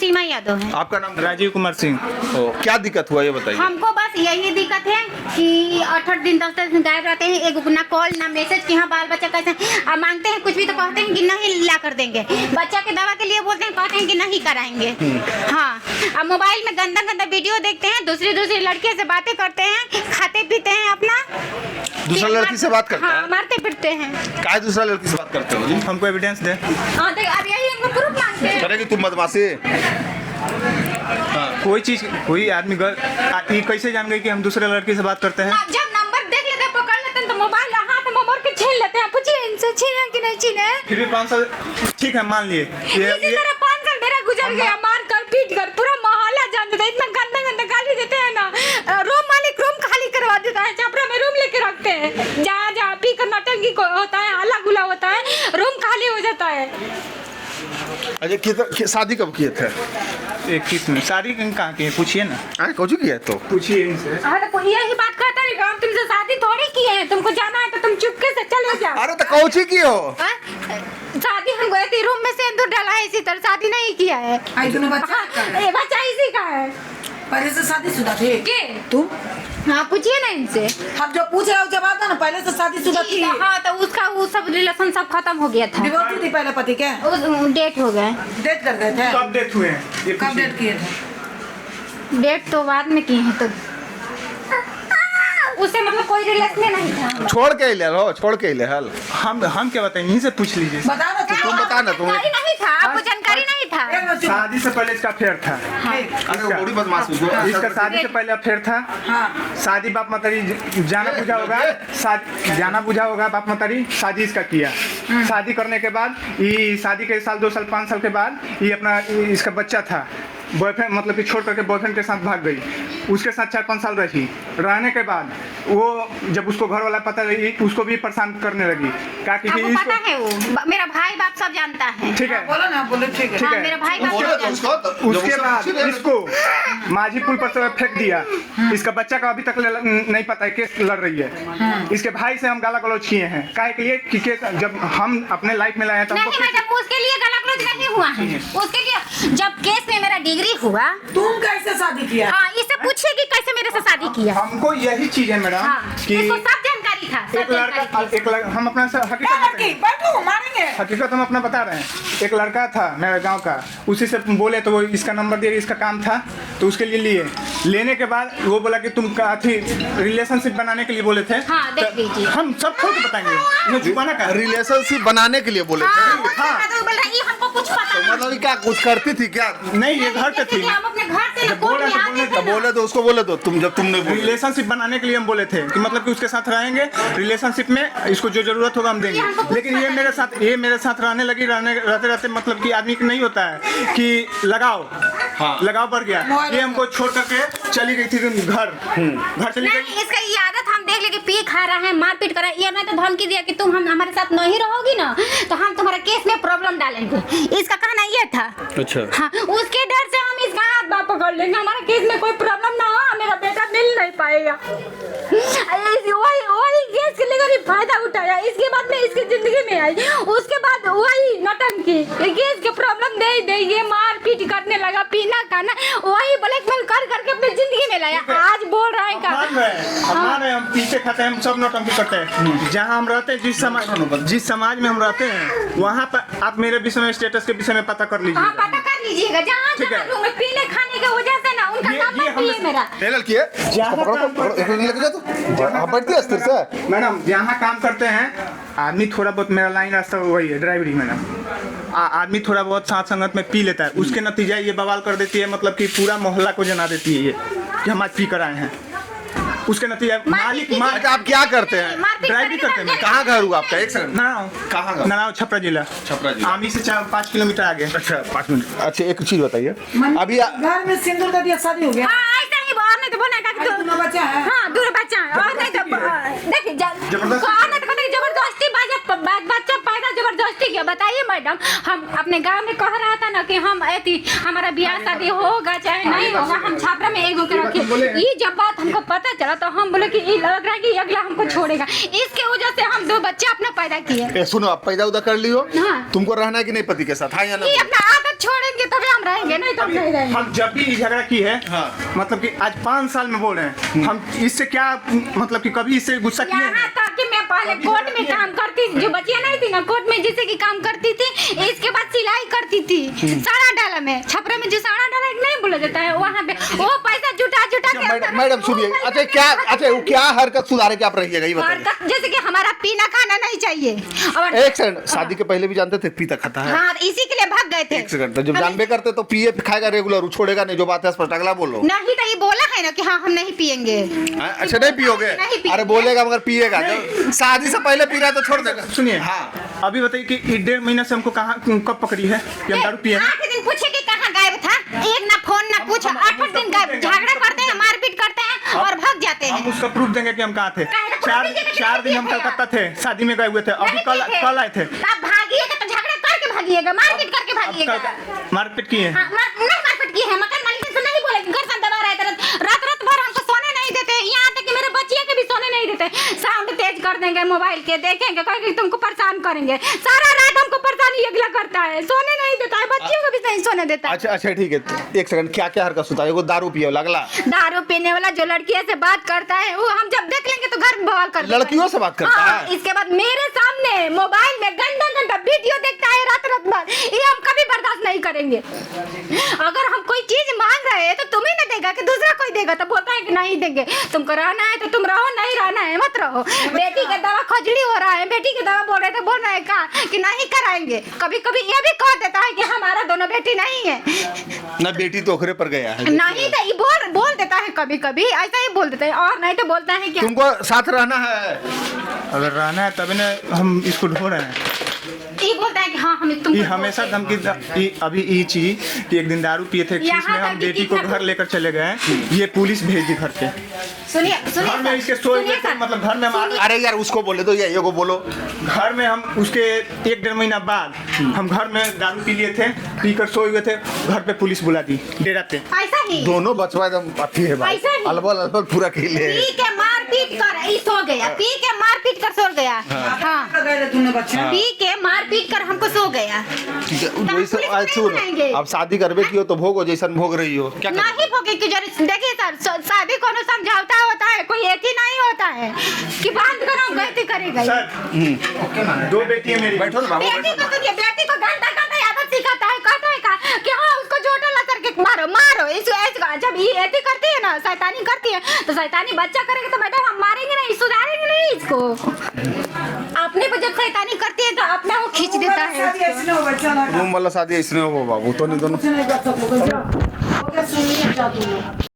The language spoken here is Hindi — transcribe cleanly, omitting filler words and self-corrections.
सीमा यादव है। आपका नाम? राजीव कुमार सिंह। क्या दिक्कत हुआ ये बताइए। हमको बस यही दिक्कत है कि 8-8 दिन 10-10 दिन गायब रहते हैं, एक ना कॉल ना मैसेज कि हाँ बाल बच्चा कैसे। अब मांगते हैं कुछ भी तो कहते हैं कि नहीं ला कर देंगे, बच्चा के दवा के लिए बोलते हैं कहते हैं कि नहीं कराएंगे। हाँ, अब मोबाइल में गंदा गंदा वीडियो देखते हैं, दूसरी लड़के से बातें करते हैं, खाते पीते हैं अपना, दूसरा लड़की से बात करता है? हाँ, मारते फिरते हैं। क्या दूसरा लड़की से बात करते हो? हमको एविडेंस दे। हाँ देख, अब यही हमको प्रूफ मांगते हैं। करेगी तुम बदमाशी? कोई चीज कोई आदमी ये कैसे जान गई कि हम दूसरे लड़की से बात करते हैं? जब नंबर देख लेते हैं, पकड़ लेते हैं, तो मोबाइल हाथ में मोड़ के छीन लेते हैं। पूछिए इनसे छीने कि नहीं छीने। फिर भी 5 साल ठीक है, मान लिए इसी तरह 5 साल मेरा गुजर गया, मार कर पीट कर, पूरा मोहल्ला जान देता है। इतना गंदा गंदा गाली देते हैं ना, रूम मालिक रूम खाली करवा देता है, छपरा में रूम लेके रखते हैं, जहाँ जहाँ पी कर नाटक होता है, हल्ला गुला होता है, रूम खाली हो जाता है। अच्छा, शादी कब किए थे? 21 में। शादी कहाँ की है पूछिए ना। कुछ किया तो पूछिए इनसे। हाँ तो यही बात कहता है, हम तुमसे शादी थोड़ी किए हैं, तुमको जाना है तो तुम चुपके से चले जाओ। अरे तो कौची की हो? शादी हमको ऐसी रूम में सिंदूर डाला है, इसी तरह शादी नहीं किया है। बच्चा इसी का है। पहले से शादीशुदा थे के तुम? हाँ पूछिए ना इनसे। हम जो पूछ रहे हो जवाब दो ना, पहले से शादीशुदा थी? हाँ तो उसका वो सब रिलेशन सब खत्म हो गया था। डिवोर्स थी पहले पति के? डेट हो गए। डेट कर गए थे? कब डेथ हुए हैं? ये कब पूछिए। डेट किए थे? डेट तो बाद में किए हैं, तो उससे मतलब कोई रिलेशन नहीं था। छोड़ के ले लो, छोड़ के ले हल। हम क्या बताएं, इनसे पूछ लीजिए। बता ना तुम बता ना, तुम जानकारी नहीं था, आपको जानकारी नहीं था। शादी से पहले इसका अफेयर था। अरे बड़ी बदमाश हो। इसका शादी से पहले अफेयर था। हाँ। शादी बाप मतारी जाना बुझा होगा, जाना बुझा होगा बाप मतारी, शादी इसका किया। शादी करने के बाद ये शादी के 1 साल 2 साल 5 साल के बाद ये अपना इसका बच्चा था, बॉयफ्रेंड मतलब कि छोड़ करके बॉयफ्रेंड के साथ भाग गई। उसके साथ 4-5 साल रही। रहने के बाद वो जब उसको घर वाला पता लगी, उसको भी परेशान करने लगी। क्या कि आपको पता है, वो मेरा भाई बाप सब जानता है। ठीक है, बोलो ना, बोलो ठीक है। ठीक हाँ, है। मेरा भाई बाप सब जानता है। उसके बाद इसको माझी पुल पर से फेंक दिया। इसका बच्चा का अभी तक नहीं पता है, केस लड़ रही है। इसके भाई से हम गाला गलौज किए हैं। काहे के लिए कि केस जब हम अपने लाइफ में लाए हैं तो नहीं मैडम, उसके लिए गाला गलौज नहीं हुआ है। उसके लिए जब केस में मेरा डिग्री हुआ। तुम कैसे शादी किया? हाँ, इससे पूछिए कि कैसे मेरे से शादी किया। हमको यही चीज है मैडम हाँ, कि इसको सब जानकारी था, सब एक लड़का हम अपना लड़की बैठो, मारेंगे। हकीकत हम अपना बता रहे हैं। एक लड़का था मेरे गांव का, उसी से बोले तो वो इसका नंबर दिया, इसका काम था तो उसके लिए लिए। लेने के बाद वो बोला कि तुम थी रिलेशनशिप बनाने के लिए बोले थे। हाँ, देख लीजिए। हम सब खोल के बताएंगे, इन्हें छुपाना का। रिलेशनशिप बनाने के लिए बोले थे? हमको कुछ पता तो मतलब क्या कुछ करती थी क्या? नहीं, ये घर पे थी। हम अपने घर से जब बोल रहे थे, बोलने तो बोले तो उसको बोले तो तुम, जब तुमने बोले। रिलेशनशिप बनाने के लिए हम बोले थे कि मतलब कि उसके साथ रहेंगे, रिलेशनशिप में इसको जो जरूरत होगा हम देंगे। लेकिन ये मेरे साथ रहने लगी। रहते रहते मतलब कि आदमी नहीं होता है कि लगाओ, हाँ लगाव बढ़ गया। ये हमको छोड़ करके चली गई थी घर चली गई। नहीं, इसका ये आदत हम देख ले कि पी खा रहा है, मारपीट कर रहा है। ये नहीं तो धमकी दिया कि तुम हम हमारे साथ नहीं रहोगी ना तो हम तुम्हारे केस में प्रॉब्लम डालेंगे। इसका कहना ये था। अच्छा। हाँ, उसके डर से हम इसका हाथ बाप पकड़ लेंगे, हमारे केस में कोई प्रॉब्लम ना हो, मेरा बेटा मिल नहीं पाएगा। वही केस के लेकर फायदा उठाया। इसके बाद में इसकी जिंदगी में आई, उसके बाद वही नौटंकी, केस के प्रॉब्लम दे ये मार पीट करने लगा, पीना खाना वही ब्लैकमेल कर करके अपनी जिंदगी में लाया। आज बोल रहा है हम पीछे खाते हैं, हम सब नौटंकी करते हैं। जहाँ हम रहते हैं, जिस समाज में हम रहते हैं, वहाँ पर आप मेरे विषय में, स्टेटस के विषय में पता कर लीजिए। हाँ, पता कर लीजिएगा। जहाँ पीने खाने की वजह से ना उनका काम नहीं है मेरा। मैडम जहाँ काम करते हैं आदमी थोड़ा बहुत, मेरा लाइन रास्ता वही है ड्राइवरी मैडम। आदमी थोड़ा बहुत साथ संगत में पी लेता है, उसके नतीजा ये बवाल कर देती है, मतलब कि पूरा मोहल्ला को जना देती है ये कि हम आज पी कर आए हैं। उसके नतीजा अच्छा, आप क्या करते हैं? ड्राइवरी करते हैं। कहाँ घर हुआ आपका? एक सेकंड। कहाँ? नाराव, छपरा जिला। आमी से 5 किलोमीटर आगे। अच्छा, 5 मिनट। अच्छा, एक चीज बताइए, अभी घर में सिंदूर कर दिया, शादी हो गया? हाँ, ऐसा ही बाहर नहीं तो बोला दोनों बच्चा है? हाँ, 2 बच्चा है। और नहीं तो देखिए जबरदस्ती बच्चा पैदा जबरदस्ती किया। बताइए मैडम, हम अपने गांव में कह रहा था ना कि हम हमारा ब्याह शादी होगा चाहे नहीं होगा, हम छापरा में एक होकर रखे। ये जब बात हमको पता चला तो हम बोले कि ये लग रहा है कि अगला हमको छोड़ेगा। इसके वजह से हम 2 बच्चे अपना पैदा किए। सुनो, आप पैदा उदा कर लियो। हाँ। तुमको रहना है कि नहीं पति के साथ? हाँ या ना? ये अपना आदत छोड़ेंगे तभी हम रहेंगे, नहीं तो हम नहीं रहेंगे। हम जब भी ये झगड़ा की है, हाँ। मतलब कि आज 5 साल में बोल रहे हैं, हम इससे क्या मतलब कि कभी इससे गुस्सा किए यहाँ हैं? तक कि मैं पहले कभी कोर्ट में नहीं काम करती, जो बच्चियां नहीं थी ना कोर्ट में जैसे कि काम करती थी, इसके बाद सिलाई करती थी साड़ा डाला में, छपरा में जो साड़ा डाला नहीं बोला जाता है वहाँ पे, वो पैसा जुटा के मैडम सुनिए, अच्छा क्या, अच्छा वो क्या हरकत सुधारे के आप रहिएगा, ये बताइए। हरकत जैसे कि हमारा पीना खाना नहीं चाहिए और एक सेकंड, शादी के पहले भी जानते थे पीता खाता है? हाँ इसी के लिए भाग गए थे। एक सेकंड, जब जानबे करते तो पिए खाएगा रेगुलर, छोड़ेगा नहीं, जो बात है स्पष्ट, अगला बोलो। नहीं तो ये बोला है ना कि हाँ हम नहीं पियेंगे। अच्छा नहीं पियोगे? नहीं पिएंगे। अरे बोलेगा मगर पिएगा, जब शादी से पहले पी रहा तो छोड़ देगा। सुनिए, हाँ। अभी बताइए कि 1.5 महीना से हमको कहाँ कब पकड़ी है कि हम दारू पिए हैं? 8 दिन पूछे कि कहाँ गायब था, एक ना फोन ना कुछ, 8 दिन गायब, झगड़ा करते हैं, मारपीट करते हैं और भाग जाते हम हैं। उसका प्रूफ देंगे कि हम कहाँ थे। काहे का proof दीजिएगा? 4 दिन हम कलकत्ता थे, शादी में गए हुए थे, अभी नहीं कल थे। कल आए थे। आप भागिएगा तो झगड़ा करके भागिएगा, मारपीट करके अब भागिएगा। कल मारपीट किए हैं। हाँ, नहीं मारपीट की है, मकान मालिक से नहीं बोले, घर से दबा रहे थे, रात भर हमको सोने नहीं देते, यहाँ तक कि मेरे बच्चियों के भी सोने नहीं देते, साउंड तेज कर देंगे, मोबाइल के देखेंगे, कहेंगे तुमको परेशान करेंगे, सारा रात हमको परेशानी अगला करता है, सोने नहीं देता है, बच्चियों को भी नहीं सोने देता है। अच्छा अच्छा ठीक है, एक सेकंड, क्या क्या हरकत सुधारे? वो दारू पिए अगला, दारू पीने वाला जो लड़कियों से बात करता है, वो हम जब देख लेंगे तो घर में बवाल कर देता है। लड़कियों से बात करता हाँ, है? इसके बाद मेरे सामने मोबाइल में गंदा गंदा वीडियो देखता है रात भर, ये हम कभी बर्दाश्त नहीं करेंगे। अगर हम कोई चीज मांग रहे हैं तो तुम्हें ना देगा कि दूसरा कोई देगा, तो बोलता है कि नहीं देंगे, तुमको रहना है तो तुम रहो, नहीं रहना है मत रहो। बेटी का दवा खजड़ी हो रहा है, बेटी की दवा बोल रहे थे, बोल रहे का कि नहीं कराएंगे, कभी कभी ये भी कह देता है कि हमारा दोनों बेटी नहीं है, ना बेटी तो ओखरे पर गया है। नहीं तो ये बोल देता है, कभी कभी ऐसा ही बोल देता है, और नहीं तो बोलता है कि तुमको साथ रहना है? अगर रहना है तभी ना हम इसको ढो रहे हैं। ये बोलता है कि हाँ हम ये तुमको हमेशा धमकी अभी ये चीज कि एक दिन दारू पिए थे, यहाँ इसमें हम तक कि बेटी को कितना- घर लेकर चले गए, ये पुलिस भेज दी घर पे। सुनिए घर में इसके सोए हुए थे, मतलब घर में हमारे, अरे यार उसको बोले दो या ये को बोलो। घर में हम उसके 1.5 महीना बाद हम घर में दारू पी लिए थे, पीकर सोए हुए थे, घर पे पुलिस बुला दी डेरा पे। ऐसा ही दोनों बचवा एकदम अथी है भाई, ऐसा ही। अलबल अलबल पूरा खेले पी के मारपीट कर ई सो गया, पी के मारपीट कर सो गया। हाँ गए थे दोनों बच्चे। पी के मारपीट कर हमको सो गया। जैसे पुलिस को नहीं सुन, बुलाएंगे। अब शादी करबे की हो तो भोगो, जैसन भोग रही हो, क्या करो? नहीं भोगे की जरूरत, देखिए सर शादी कोनो समझौता होता है, कोई एक ही नहीं होता है कि बांध कर हम गलती करेगा। सर 2 बेटी है मेरी। बैठो ना बाबू, बेटी बैठो को ना। सुनिए, बेटी को गंदा गंदा आदत सिखाता है, कहता है का कि हाँ उसको जोटा ला करके मारो मारो, इसको ऐसे जब ये ऐसी करती है ना, शैतानी करती है, तो शैतानी बच्चा करेगा तो मैडम हम मारेंगे नहीं, सुधारेंगे नहीं इसको। अपने पे जब शैतानी करती है तो अपना वो खींच देता है। शादी ऐसे हो बच्चा ना रूम वाला शादी इसने हो बाबू, तो नहीं दोनों कुछ नहीं कर सकते। सुनिए क्या तुम लोग।